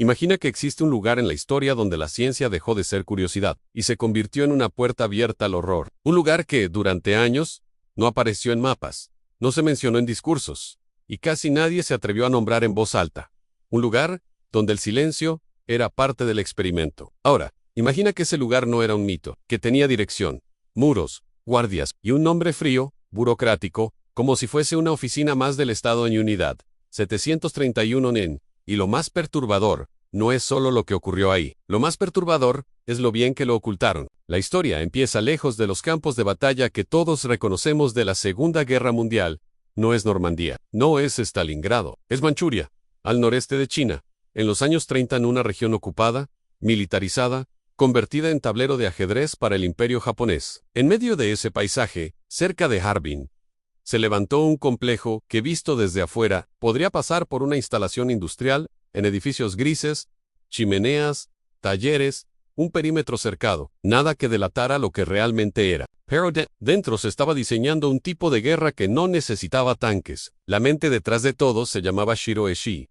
Imagina que existe un lugar en la historia donde la ciencia dejó de ser curiosidad y se convirtió en una puerta abierta al horror. Un lugar que, durante años, no apareció en mapas, no se mencionó en discursos, y casi nadie se atrevió a nombrar en voz alta. Un lugar donde el silencio era parte del experimento. Ahora, imagina que ese lugar no era un mito, que tenía dirección, muros, guardias y un nombre frío, burocrático, como si fuese una oficina más del Estado en Unidad 731 NEN. Y lo más perturbador no es solo lo que ocurrió ahí. Lo más perturbador es lo bien que lo ocultaron. La historia empieza lejos de los campos de batalla que todos reconocemos de la Segunda Guerra Mundial. No es Normandía, no es Stalingrado, es Manchuria, al noreste de China, en los años 30 en una región ocupada, militarizada, convertida en tablero de ajedrez para el imperio japonés. En medio de ese paisaje, cerca de Harbin, se levantó un complejo que, visto desde afuera, podría pasar por una instalación industrial, en edificios grises, chimeneas, talleres, un perímetro cercado, nada que delatara lo que realmente era. Pero dentro se estaba diseñando un tipo de guerra que no necesitaba tanques. La mente detrás de todo se llamaba Shiro Eshii,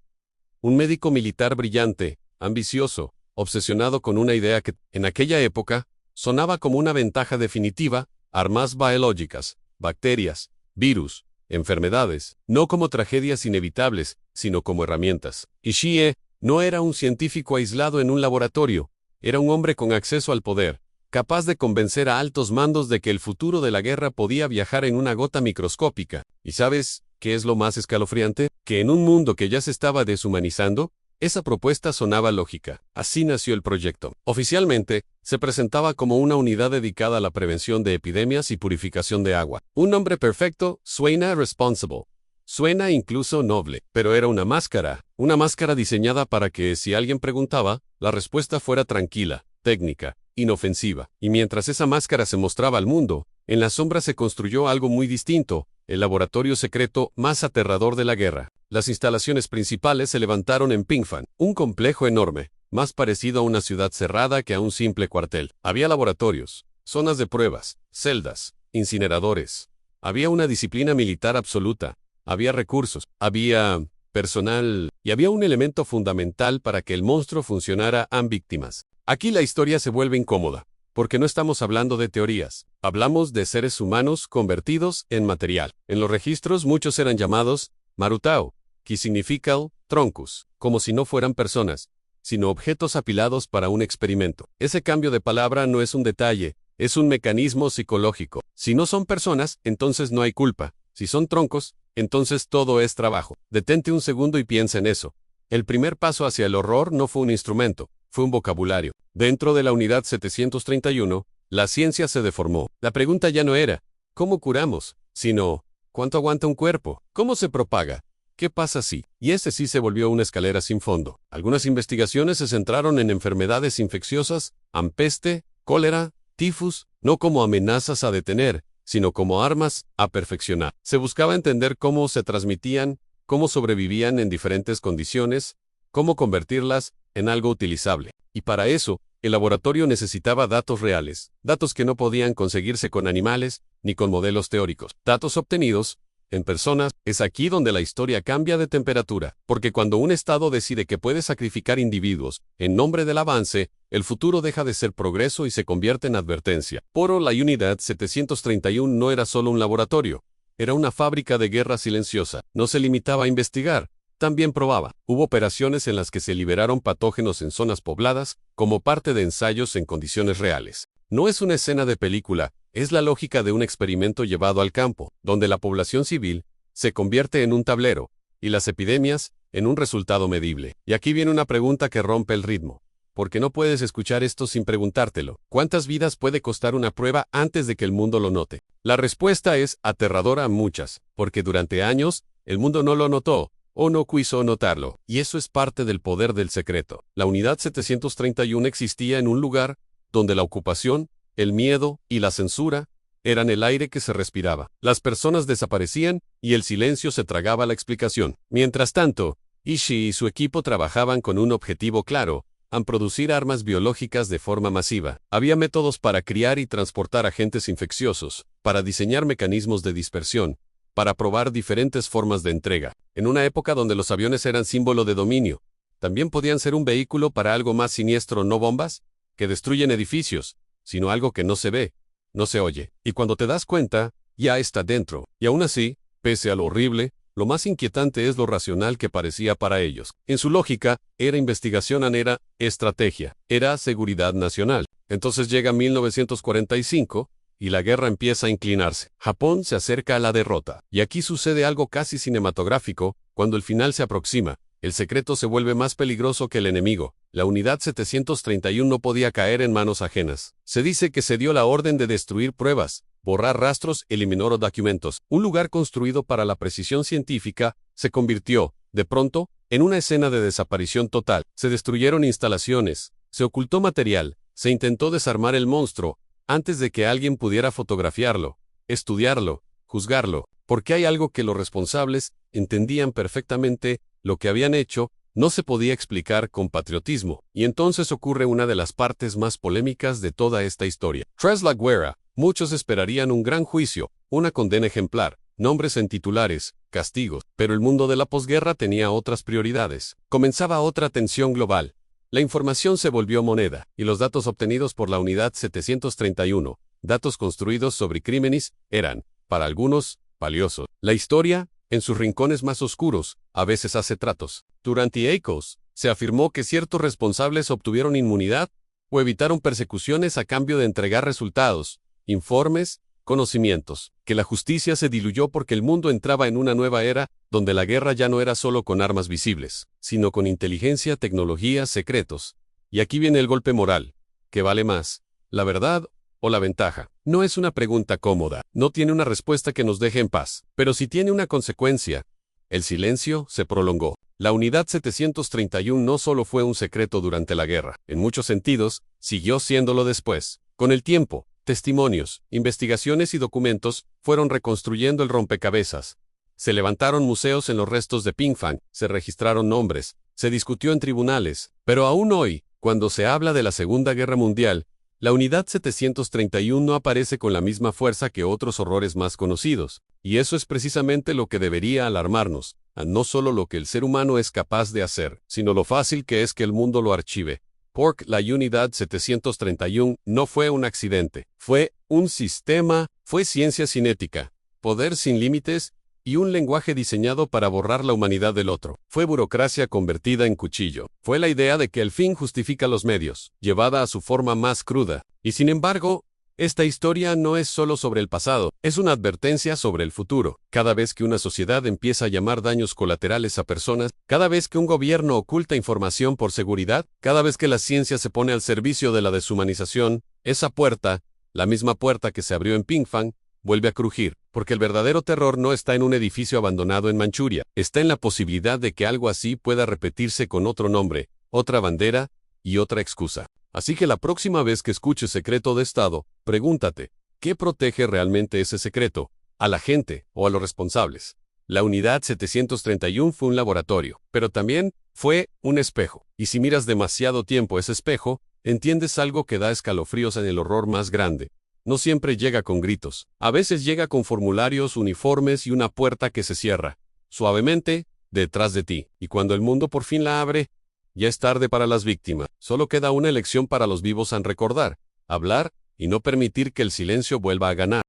un médico militar brillante, ambicioso, obsesionado con una idea que, en aquella época, sonaba como una ventaja definitiva: armas biológicas, bacterias, virus, enfermedades, no como tragedias inevitables, sino como herramientas. Ishii no era un científico aislado en un laboratorio, era un hombre con acceso al poder, capaz de convencer a altos mandos de que el futuro de la guerra podía viajar en una gota microscópica. ¿Y sabes qué es lo más escalofriante? Que en un mundo que ya se estaba deshumanizando, esa propuesta sonaba lógica. Así nació el proyecto. Oficialmente, se presentaba como una unidad dedicada a la prevención de epidemias y purificación de agua. Un nombre perfecto: suena responsible. Suena incluso noble, pero era una máscara diseñada para que, si alguien preguntaba, la respuesta fuera tranquila, técnica, inofensiva. Y mientras esa máscara se mostraba al mundo, en la sombra se construyó algo muy distinto: el laboratorio secreto más aterrador de la guerra. Las instalaciones principales se levantaron en Pingfan, un complejo enorme, más parecido a una ciudad cerrada que a un simple cuartel. Había laboratorios, zonas de pruebas, celdas, incineradores. Había una disciplina militar absoluta, había recursos, había personal, y había un elemento fundamental para que el monstruo funcionara: víctimas. Aquí la historia se vuelve incómoda, porque no estamos hablando de teorías, hablamos de seres humanos convertidos en material. En los registros muchos eran llamados Marutao, que significa troncus, como si no fueran personas, sino objetos apilados para un experimento. Ese cambio de palabra no es un detalle, es un mecanismo psicológico. Si no son personas, entonces no hay culpa. Si son troncos, entonces todo es trabajo. Detente un segundo y piensa en eso. El primer paso hacia el horror no fue un instrumento, fue un vocabulario. Dentro de la unidad 731, la ciencia se deformó. La pregunta ya no era ¿cómo curamos?, sino ¿cuánto aguanta un cuerpo? ¿Cómo se propaga? ¿Qué pasa si? Y ese sí se volvió una escalera sin fondo. Algunas investigaciones se centraron en enfermedades infecciosas, peste, cólera, tifus, no como amenazas a detener, sino como armas a perfeccionar. Se buscaba entender cómo se transmitían, cómo sobrevivían en diferentes condiciones, cómo convertirlas en algo utilizable. Y para eso, el laboratorio necesitaba datos reales, datos que no podían conseguirse con animales ni con modelos teóricos. Datos obtenidos en personas. Es aquí donde la historia cambia de temperatura, porque cuando un Estado decide que puede sacrificar individuos en nombre del avance, el futuro deja de ser progreso y se convierte en advertencia. Por la unidad 731 no era solo un laboratorio, era una fábrica de guerra silenciosa. No se limitaba a investigar, también probaba. Hubo operaciones en las que se liberaron patógenos en zonas pobladas, como parte de ensayos en condiciones reales. No es una escena de película, es la lógica de un experimento llevado al campo, donde la población civil se convierte en un tablero, y las epidemias en un resultado medible. Y aquí viene una pregunta que rompe el ritmo, porque no puedes escuchar esto sin preguntártelo. ¿Cuántas vidas puede costar una prueba antes de que el mundo lo note? La respuesta es aterradora: muchas, porque durante años el mundo no lo notó, o no quiso notarlo. Y eso es parte del poder del secreto. La unidad 731 existía en un lugar donde la ocupación, el miedo y la censura eran el aire que se respiraba. Las personas desaparecían y el silencio se tragaba la explicación. Mientras tanto, Ishii y su equipo trabajaban con un objetivo claro: producir armas biológicas de forma masiva. Había métodos para criar y transportar agentes infecciosos, para diseñar mecanismos de dispersión, para probar diferentes formas de entrega. En una época donde los aviones eran símbolo de dominio, también podían ser un vehículo para algo más siniestro, no bombas, que destruyen edificios, sino algo que no se ve, no se oye. Y cuando te das cuenta, ya está dentro. Y aún así, pese a lo horrible, lo más inquietante es lo racional que parecía para ellos. En su lógica, era investigación, era estrategia, era seguridad nacional. Entonces llega 1945 y la guerra empieza a inclinarse. Japón se acerca a la derrota. Y aquí sucede algo casi cinematográfico. Cuando el final se aproxima, el secreto se vuelve más peligroso que el enemigo. La unidad 731 no podía caer en manos ajenas. Se dice que se dio la orden de destruir pruebas, borrar rastros, eliminar documentos. Un lugar construido para la precisión científica se convirtió, de pronto, en una escena de desaparición total. Se destruyeron instalaciones, se ocultó material, se intentó desarmar el monstruo antes de que alguien pudiera fotografiarlo, estudiarlo, juzgarlo, porque hay algo que los responsables entendían perfectamente. Lo que habían hecho no se podía explicar con patriotismo. Y entonces ocurre una de las partes más polémicas de toda esta historia. Tras la guerra, muchos esperarían un gran juicio, una condena ejemplar, nombres en titulares, castigos, pero el mundo de la posguerra tenía otras prioridades. Comenzaba otra tensión global. La información se volvió moneda, y los datos obtenidos por la unidad 731, datos construidos sobre crímenes, eran, para algunos, valiosos. La historia, en sus rincones más oscuros, a veces hace tratos. Durante Eikos, se afirmó que ciertos responsables obtuvieron inmunidad o evitaron persecuciones a cambio de entregar resultados, informes, conocimientos, que la justicia se diluyó porque el mundo entraba en una nueva era, donde la guerra ya no era solo con armas visibles, sino con inteligencia, tecnología, secretos. Y aquí viene el golpe moral. ¿Qué vale más, la verdad o la ventaja? No es una pregunta cómoda, no tiene una respuesta que nos deje en paz, pero sí tiene una consecuencia. El silencio se prolongó. La unidad 731 no solo fue un secreto durante la guerra, en muchos sentidos, siguió siéndolo después. Con el tiempo, testimonios, investigaciones y documentos fueron reconstruyendo el rompecabezas. Se levantaron museos en los restos de Pingfang, se registraron nombres, se discutió en tribunales, pero aún hoy, cuando se habla de la Segunda Guerra Mundial, la unidad 731 no aparece con la misma fuerza que otros horrores más conocidos, y eso es precisamente lo que debería alarmarnos, a no solo lo que el ser humano es capaz de hacer, sino lo fácil que es que el mundo lo archive. Porque la unidad 731 no fue un accidente, fue un sistema, fue ciencia cinética, poder sin límites, y un lenguaje diseñado para borrar la humanidad del otro. Fue burocracia convertida en cuchillo. Fue la idea de que el fin justifica los medios, llevada a su forma más cruda. Y sin embargo, esta historia no es solo sobre el pasado, es una advertencia sobre el futuro. Cada vez que una sociedad empieza a llamar daños colaterales a personas, cada vez que un gobierno oculta información por seguridad, cada vez que la ciencia se pone al servicio de la deshumanización, esa puerta, la misma puerta que se abrió en Pingfang, vuelve a crujir, porque el verdadero terror no está en un edificio abandonado en Manchuria, está en la posibilidad de que algo así pueda repetirse con otro nombre, otra bandera y otra excusa. Así que la próxima vez que escuches secreto de Estado, pregúntate, ¿qué protege realmente ese secreto? ¿A la gente o a los responsables? La unidad 731 fue un laboratorio, pero también fue un espejo. Y si miras demasiado tiempo ese espejo, entiendes algo que da escalofríos en el horror más grande. No siempre llega con gritos. A veces llega con formularios, uniformes y una puerta que se cierra, suavemente, detrás de ti. Y cuando el mundo por fin la abre, ya es tarde para las víctimas. Solo queda una elección para los vivos: recordar, hablar y no permitir que el silencio vuelva a ganar.